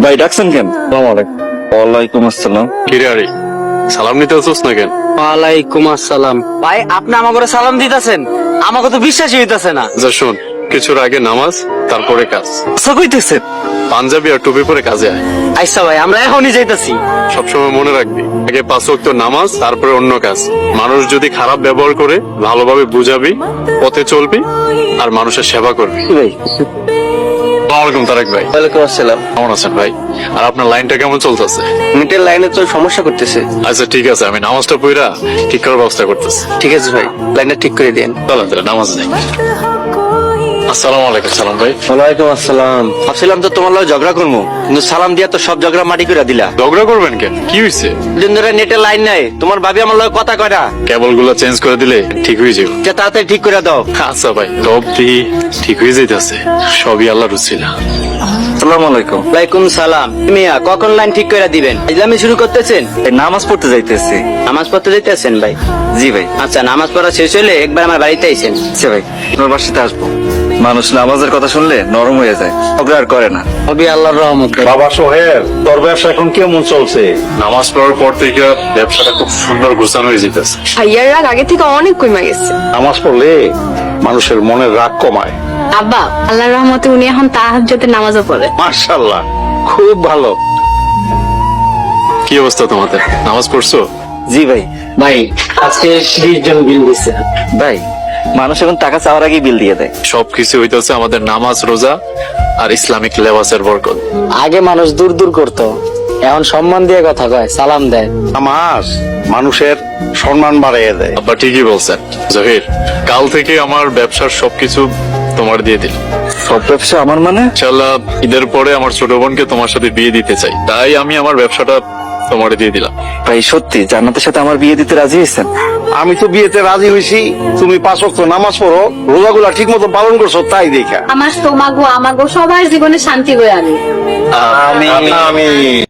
ভাই ডাকছেন কেন? ওয়ালাইকুম আসসালাম। কিরে আরে সালাম নিতে আসছিস না কেন? ওয়ালাইকুম আসসালাম। ভাই আপনি আমাকে সালাম দিতেছেন, আমাকে তো বিশ্বাসই হইতাছে না। যা শোন, কিছুর আগে নামাজ, তারপরে কাজ। আচ্ছা কইতেছেন? পাঞ্জাবি আর টুপি পরে কাজে আয়। আচ্ছা ভাই, আমরা এখনই যাইতাছি। সবসময় মনে রাখবি, আগে 5 ওয়াক্ত নামাজ, তারপরে অন্য কাজ। মানুষ যদি খারাপ ব্যবহার করে ভালোভাবে বুঝাবি, পথে চলবি আর মানুষের সেবা করবি। ভাই আসসালামু আলাইকুম তারেক ভাই। ওয়ালাইকুম আসসালাম। কেমন আছেন ভাই? আর আপনার লাইনটা কেমন চলতেছে? মিটের লাইনে তো সমস্যা করতেছে। আচ্ছা ঠিক আছে, আমি নামাজটা পড়া ঠিক করার ব্যবস্থা করতেছি। ঠিক আছে ভাই, লাইনটা ঠিক করে দেন। চলেন তাহলে নামাজ নেই। আসসালামু আলাইকুম সালাম ভাই। ওয়ালাইকুম আসসালাম। ভাবছিলাম তো তোমার লগে ঝগড়া করবো, কিন্তু সালাম দিয়া তো সব ঝগড়া মাটি করে দিলা। ঝগড়া করবেন কেন? কি হয়েছে? দিন ধরে নেটের লাইন নাই, তোমার ভাবি আমার লগে কথা কয় না। কেবল গুলা চেঞ্জ করে দিলে ঠিক হয়ে যাবে। যে তাড়াতাড়ি ঠিক করে দাও। আচ্ছা ভাই, রব দি ঠিক হয়ে যাইতেছে, সবই আল্লাহর রুসিলা। আসসালামু আলাইকুম। ওয়ালাইকুম সালাম। মিয়া কখন লাইন ঠিক করে দিবেন? ইসলামি শুরু করতেছেন? এই নামাজ পড়তে যাইতেছি। নামাজ পড়তে যাইতেছেন ভাই? জি ভাই। আচ্ছা, নামাজ পড়া শেষ হলে একবার আমার বাড়িতে আইসেন। আচ্ছা ভাই, আপনার বাসাতে আসবো। মানুষ নামাজের কথা শুনলে নরম হয়ে যায়, ঝগড়া আর করে না। হবি আল্লাহর রহমত। বাবা সোহেল, তোর ব্যবসা এখন কেমন চলছে? নামাজ পড়ার পর থেকে ব্যবসাটা খুব সুন্দর গোছানো হয়ে যেতেছে। ভাইয়ার রাগ আগে থেকে অনেক কমে গেছে। নামাজ পড়লে মানুষের মনের রাগ কমায়। আব্বা, আল্লাহর রহমতে উনি এখন তাহাজ্জুদের নামাজও পড়ে। মাশাআল্লাহ, খুব ভালো। কি অবস্থা তোমাদের? নামাজ পড়ছো? জি ভাই। ভাই আজকে 20 জন বিল দিচ্ছে। ভাই মানুষ এখন টাকা চাওয়ার আগেই বিল দিয়ে দেয়। সবকিছু হইতেছে আমাদের নামাজ, রোজা আর ইসলামিক লেবাসের বরকত। আগে মানুষ দূর দূর করতো, এখন সম্মান দিয়ে কথা কয়, সালাম দেয়। নামাজ মানুষের সম্মান বাড়িয়ে দেয়। আব্বা ঠিকই বলছেন। জহির, কাল থেকে আমার ব্যবসার সবকিছু তোমার দিয়ে দিল। সব ব্যবসা আমার মানে? ইনশাআল্লাহ ঈদের পরে আমার ছোট বোনকে তোমার সাথে বিয়ে দিতে চাই, তাই আমি আমার ব্যবসাটা তোমার দিয়ে দিলাম। ভাই সত্যি জান্নাতের সাথে আমার বিয়ে দিতে রাজি হয়েছেন? আমি তো বিয়েতে রাজি হয়েছি, তুমি 5 ওয়াক্ত নামাজ পড়ো, রোজাগুলা ঠিক মতো পালন করছো, তাই দেখা। আমার তোমাগো আমাগো সবার জীবনে শান্তি বয়ে আনি। আমি